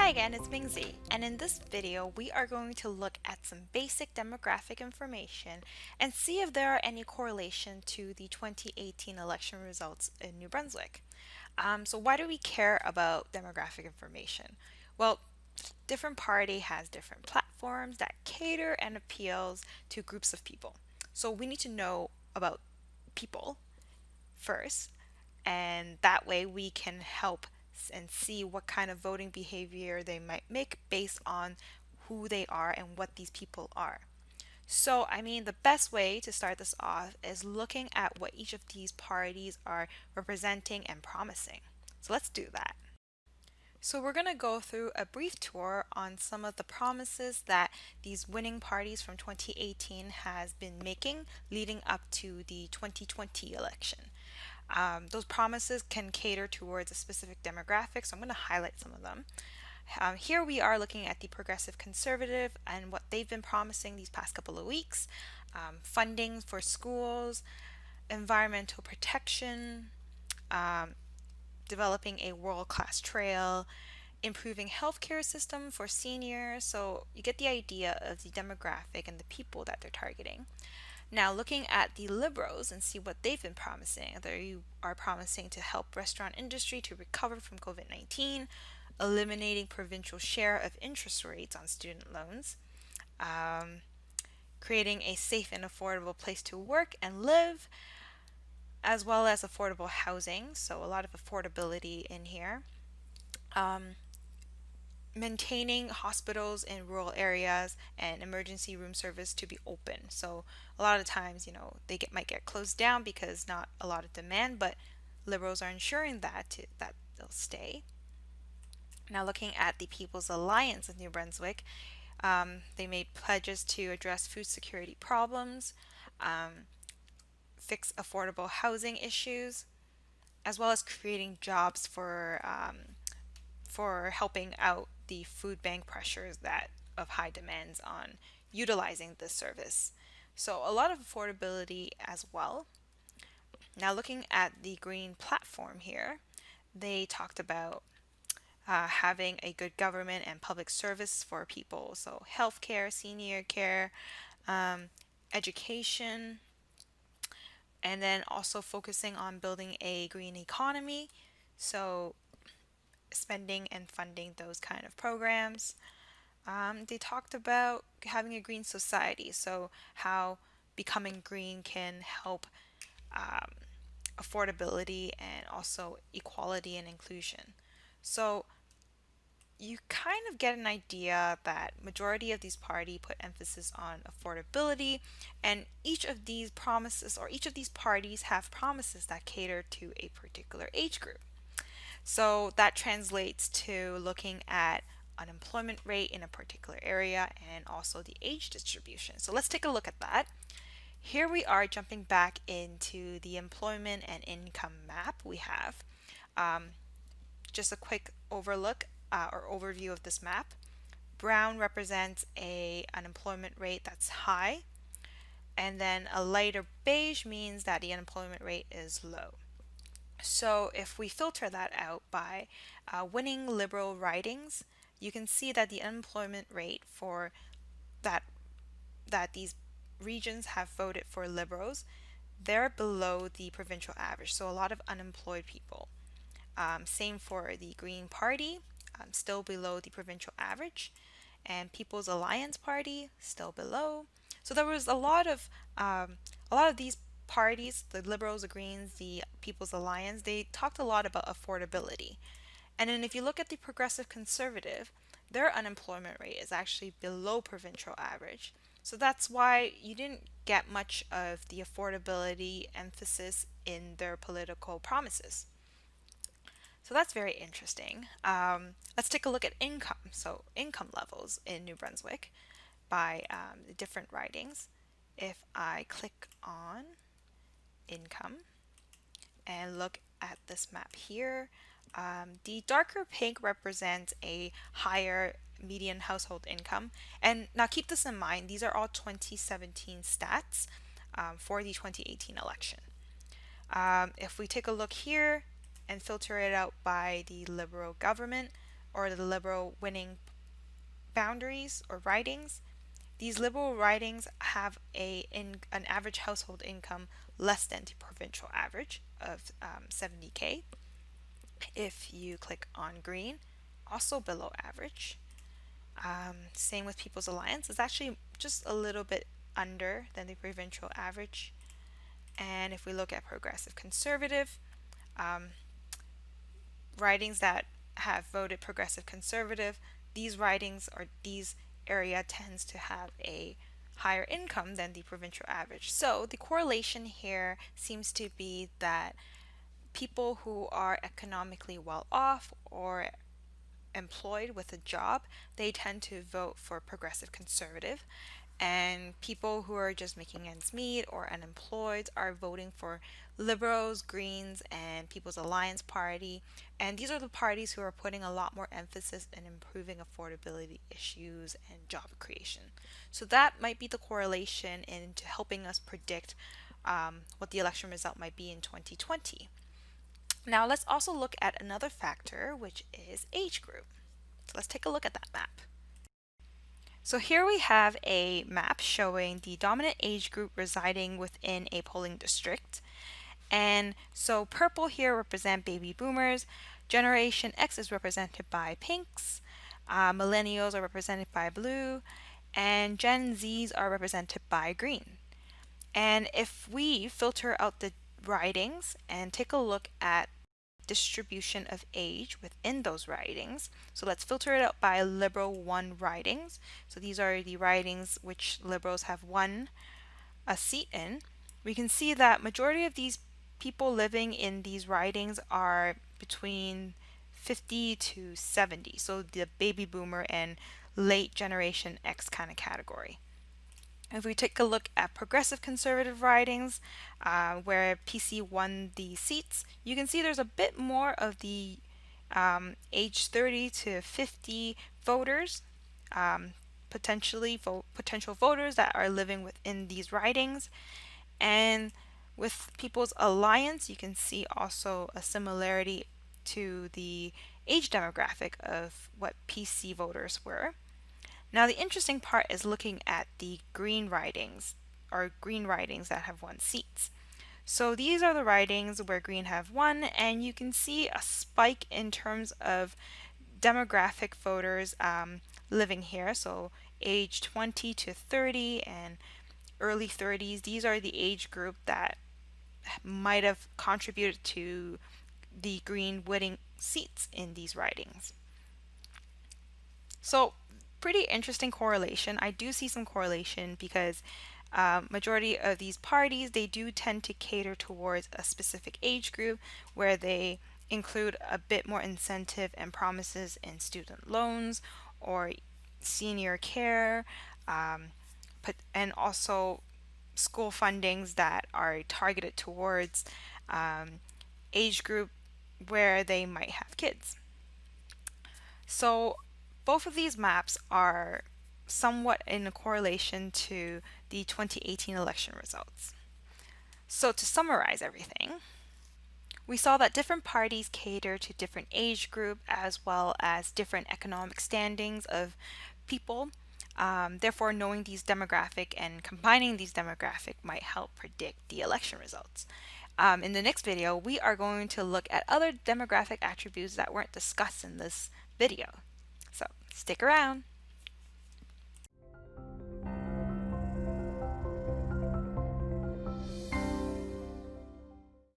Hi again, it's Mingzi, and in this video we are going to look at some basic demographic information and see if there are any correlation to the 2018 election results in New Brunswick. So why do we care about demographic information? Well, different party has different platforms that cater and appeals to groups of people. So we need to know about people first, and that way we can help and see what kind of voting behavior they might make based on who they are and what these people are. So, the best way to start this off is looking at what each of these parties are representing and promising. So, let's do that. So, we're going to go through a brief tour on some of the promises that these winning parties from 2018 has been making leading up to the 2020 election. Those promises can cater towards a specific demographic, so I'm going to highlight some of them. Here we are looking at the Progressive Conservative and what they've been promising these past couple of weeks. Funding for schools, environmental protection, um, developing a world-class trail, improving healthcare system for seniors. So you get the idea of the demographic and the people that they're targeting. Now, looking at the Liberals and see what they've been promising. They are promising to help restaurant industry to recover from COVID-19, eliminating provincial share of interest rates on student loans, um, creating a safe and affordable place to work and live, as well as affordable housing. So a lot of affordability in here. Um, Maintaining hospitals in rural areas and emergency room service to be open. So a lot of times, might get closed down because not a lot of demand, but Liberals are ensuring that they'll stay. Now, looking at the People's Alliance of New Brunswick, they made pledges to address food security problems, um, fix affordable housing issues, as well as creating jobs for helping out the food bank pressures that of high demands on utilizing this service. So a lot of affordability as well. Now looking at the green platform here, they talked about having a good government and public service for people. So healthcare, senior care, um, education, and then also focusing on building a green economy. So spending and funding those kind of programs. They talked about having a green society, so how becoming green can help um, affordability and also equality and inclusion. So you kind of get an idea that majority of these party put emphasis on affordability, and each of these promises or each of these parties have promises that cater to a particular age group. So that translates to looking at unemployment rate in a particular area and also the age distribution. So let's take a look at that. Here we are jumping back into the employment and income map we have. Um, just a quick overlook or overview of this map. Brown represents a unemployment rate that's high, and then a lighter beige means that the unemployment rate is low. So if we filter that out by winning Liberal ridings, you can see that the unemployment rate for that these regions have voted for Liberals, they're below the provincial average. So a lot of unemployed people. Same for the Green Party, still below the provincial average, and People's Alliance Party still below. So there was a lot of these parties, the Liberals, the Greens, the People's Alliance, they talked a lot about affordability. And then if you look at the Progressive Conservative, their unemployment rate is actually below provincial average. So that's why you didn't get much of the affordability emphasis in their political promises. So that's very interesting. Let's take a look at income. So income levels in New Brunswick by the different ridings. If I click on income and look at this map here, the darker pink represents a higher median household income. And now keep this in mind, these are all 2017 stats for the 2018 election. If we take a look here and filter it out by the Liberal government, or the Liberal winning boundaries or ridings. These Liberal ridings have an average household income less than the provincial average of 70K. If you click on green, also below average. Same with People's Alliance. It's actually just a little bit under than the provincial average. And if we look at Progressive Conservative, um, ridings that have voted Progressive Conservative, these ridings or these area tends to have a higher income than the provincial average. So the correlation here seems to be that people who are economically well off or employed with a job, they tend to vote for Progressive Conservative. And people who are just making ends meet or unemployed are voting for Liberals, Greens, and People's Alliance Party. And these are the parties who are putting a lot more emphasis in improving affordability issues and job creation. So that might be the correlation into helping us predict what the election result might be in 2020. Now let's also look at another factor, which is age group. So let's take a look at that map. So here we have a map showing the dominant age group residing within a polling district. And so purple here represent baby boomers, Generation X is represented by pinks, millennials are represented by blue, and Gen Zs are represented by green. And if we filter out the ridings and take a look at distribution of age within those ridings. So let's filter it out by Liberal won ridings. So these are the ridings which Liberals have won a seat in. We can see that majority of these people living in these ridings are between 50 to 70. So the baby boomer and late Generation X kind of category. If we take a look at Progressive Conservative ridings, where PC won the seats, you can see there's a bit more of the age 30 to 50 voters, potential voters that are living within these ridings. And with People's Alliance, you can see also a similarity to the age demographic of what PC voters were. Now the interesting part is looking at the green ridings or green ridings that have won seats. So these are the ridings where green have won, and you can see a spike in terms of demographic voters living here. So age 20 to 30 and early 30s, these are the age group that might have contributed to the green winning seats in these ridings. So pretty interesting correlation. I do see some correlation because majority of these parties, they do tend to cater towards a specific age group where they include a bit more incentive and promises in student loans or senior care, and also school fundings that are targeted towards age group where they might have kids. So both of these maps are somewhat in a correlation to the 2018 election results. So to summarize everything, we saw that different parties cater to different age group as well as different economic standings of people. Therefore, knowing these demographic and combining these demographic might help predict the election results. In the next video, we are going to look at other demographic attributes that weren't discussed in this video. So stick around.